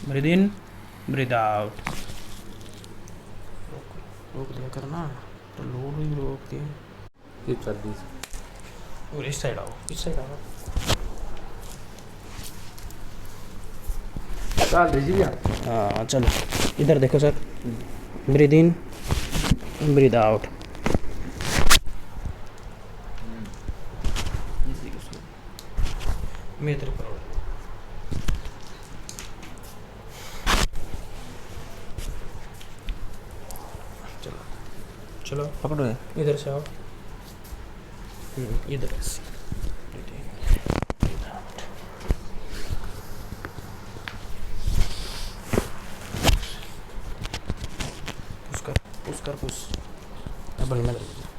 Breathe in, breathe out. रोक दिया करना, तो लोड ही रोक दिया। ये चल दी। और इस साइड आओ, इस साइड आओ। चल रही भैया। हाँ चलो, इधर देखो sir. Breathe in, breathe out. मैं तेरे को चलो चलो पकड़ो ये। इधर से आओ। इधर से पुश कर, पुश कर, पुश। अब बढ़िया लग रही है।